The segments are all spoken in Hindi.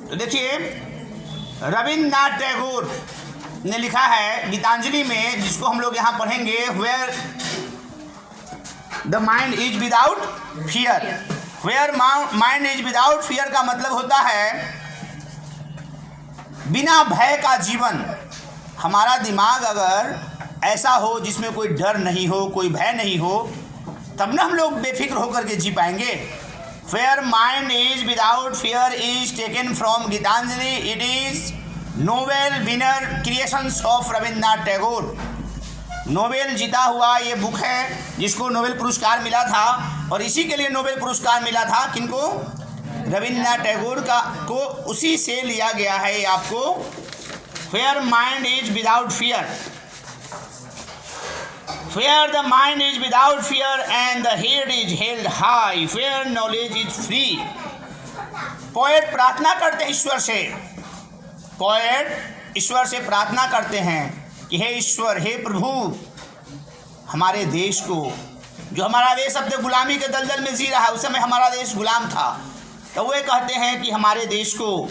तो देखिए रविन्द्रनाथ टैगोर ने लिखा है गीतांजलि में, जिसको हम लोग यहाँ पढ़ेंगे, where the mind is without fear. Where mind is without fear का मतलब होता है बिना भय का जीवन। हमारा दिमाग अगर ऐसा हो जिसमें कोई डर नहीं हो, कोई भय नहीं हो, तब ना हम लोग बेफिक्र होकर के जी पाएंगे। Where mind is without fear is taken from Gitanjali. It is Nobel winner creations of Rabindranath Tagore. Nobel जीता हुआ ये बुक है जिसको नोबेल पुरस्कार मिला था, और इसी के लिए नोबेल पुरस्कार मिला था किनको? रविन्द्रनाथ टैगोर को उसी से लिया गया है ये आपको। Where mind is without fear, where the mind is without fear and the head is held high, where knowledge is free. Poet प्रार्थना करते हैं ईश्वर से, पोएट ईश्वर से प्रार्थना करते हैं कि हे ईश्वर, हे प्रभु, हमारे देश को, जो हमारा देश अब तक गुलामी के दलदल में जी रहा है, उस समय हमारा देश गुलाम था, तो वे कहते हैं कि हमारे देश को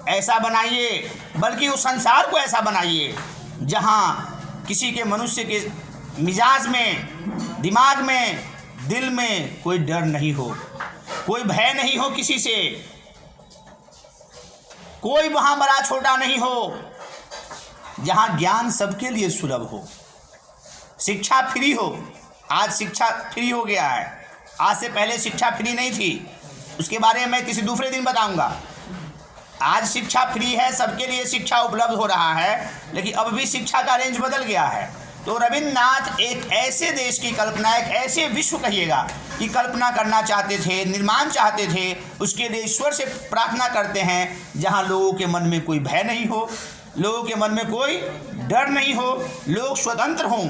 ऐसा बनाइए, बल्कि उस संसार को ऐसा बनाइए जहाँ किसी के मनुष्य के मिजाज में, दिमाग में, दिल में कोई डर नहीं हो, कोई भय नहीं हो किसी से, कोई वहाँ बड़ा छोटा नहीं हो, जहाँ ज्ञान सबके लिए सुलभ हो, शिक्षा फ्री हो। आज शिक्षा फ्री हो गया है, आज से पहले शिक्षा फ्री नहीं थी, उसके बारे में मैं किसी दूसरे दिन बताऊंगा। आज शिक्षा फ्री है, सबके लिए शिक्षा उपलब्ध हो रहा है, लेकिन अब भी शिक्षा का रेंज बदल गया है। तो रविन्द्रनाथ एक ऐसे देश की कल्पना, एक ऐसे विश्व कहिएगा कि कल्पना करना चाहते थे, निर्माण चाहते थे, उसके लिए ईश्वर से प्रार्थना करते हैं जहाँ लोगों के मन में कोई भय नहीं हो, लोगों के मन में कोई डर नहीं हो, लोग स्वतंत्र हों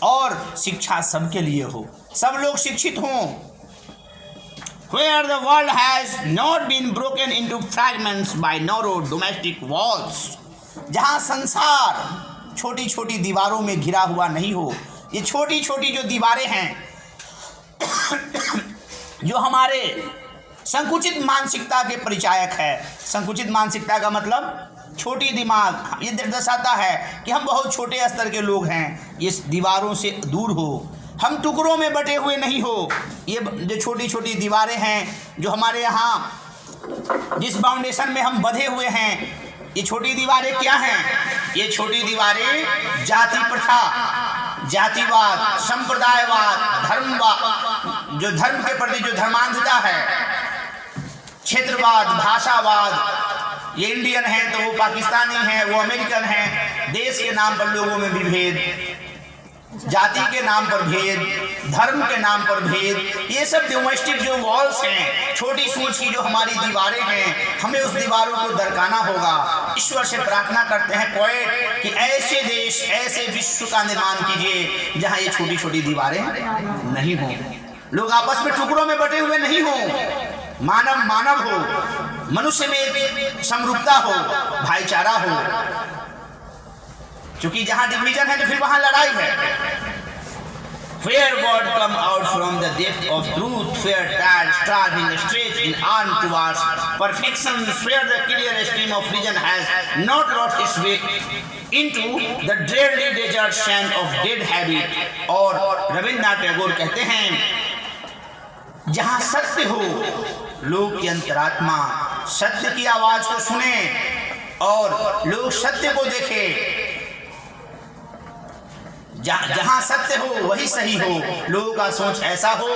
और शिक्षा सबके लिए हो, सब लोग शिक्षित हों। Where the world has not been broken into fragments by narrow domestic walls, जहाँ संसार छोटी छोटी दीवारों में घिरा हुआ नहीं हो। ये छोटी छोटी जो दीवारें हैं जो हमारे संकुचित मानसिकता के परिचायक है। संकुचित मानसिकता का मतलब छोटी दिमाग, ये दर्शाता है कि हम बहुत छोटे स्तर के लोग हैं, ये दीवारों से दूर हो, हम टुकड़ों में बटे हुए नहीं हो। ये जो छोटी छोटी दीवारें हैं जो हमारे यहाँ, जिस फाउंडेशन में हम बंधे हुए हैं, ये छोटी दीवारें क्या हैं? ये छोटी दीवारें जाति प्रथा, जातिवाद, संप्रदायवाद, धर्मवाद, जो धर्म के प्रति जो धर्मांधता है, क्षेत्रवाद, भाषावाद, ये इंडियन है तो वो पाकिस्तानी है, वो अमेरिकन है, देश के नाम पर लोगों में विभेद, जाति के नाम पर भेद, धर्म के नाम पर भेद, ये सब डोमेस्टिक जो वॉल्स हैं, छोटी सोच की जो हमारी दीवारें हैं, हमें उस दीवारों को दरकाना होगा। ईश्वर से प्रार्थना करते हैं पोएट कि ऐसे देश, ऐसे विश्व का निर्माण कीजिए जहाँ ये छोटी छोटी दीवारें नहीं हों, लोग आपस में टुकड़ों में बटे हुए नहीं हों, मानव मानव हो, मनुष्य में समरूपता हो, भाईचारा हो। क्योंकि जहाँ डिवीजन है तो फिर वहाँ लड़ाई है। Where God come out from the depth of truth, where tired, starving, stretched in arm towards perfection, where the clear stream of reason has not lost its way into the dreary desert sand of dead habit। और रविन्द्रनाथ टैगोर कहते हैं जहाँ सत्य हो, लोग की अंतरात्मा सत्य की आवाज को सुने और लोग सत्य को देखें। जहाँ सत्य हो वही सही हो, लोगों का सोच ऐसा हो।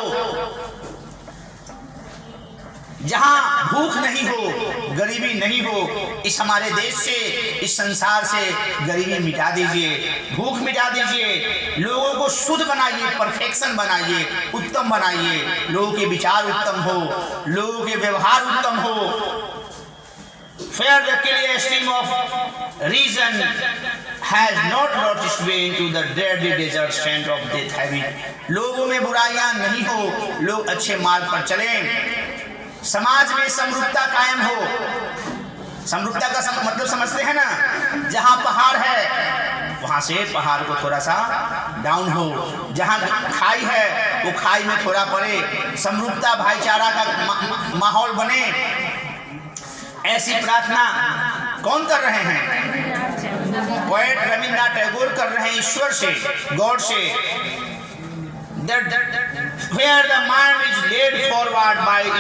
जहाँ भूख नहीं हो, गरीबी नहीं हो, इस हमारे देश से, इस संसार से गरीबी मिटा दीजिए, भूख मिटा दीजिए, लोगों को शुद्ध बनाइए, परफेक्शन बनाइए, उत्तम बनाइए, लोगों के विचार उत्तम हो, लोगों के व्यवहार उत्तम हो। Where the clear stream of reason has not lost its way into the dreary desert sand of death habit। लोगों में बुराइयां नहीं हो, लोग अच्छे मार्ग पर चलें, समाज में समरूपता कायम हो। समरूपता का मतलब समझते हैं ना? जहाँ पहाड़ है वहाँ से पहाड़ को थोड़ा सा डाउन हो, जहाँ खाई है वो खाई में थोड़ा पड़े, समरूपता भाईचारा का माहौल बने। ऐसी प्रार्थना कौन कर रहे हैं? पोएट रविंद्रनाथ टैगोर कर रहे हैं ईश्वर से, गॉड से। That where the mind is laid forward by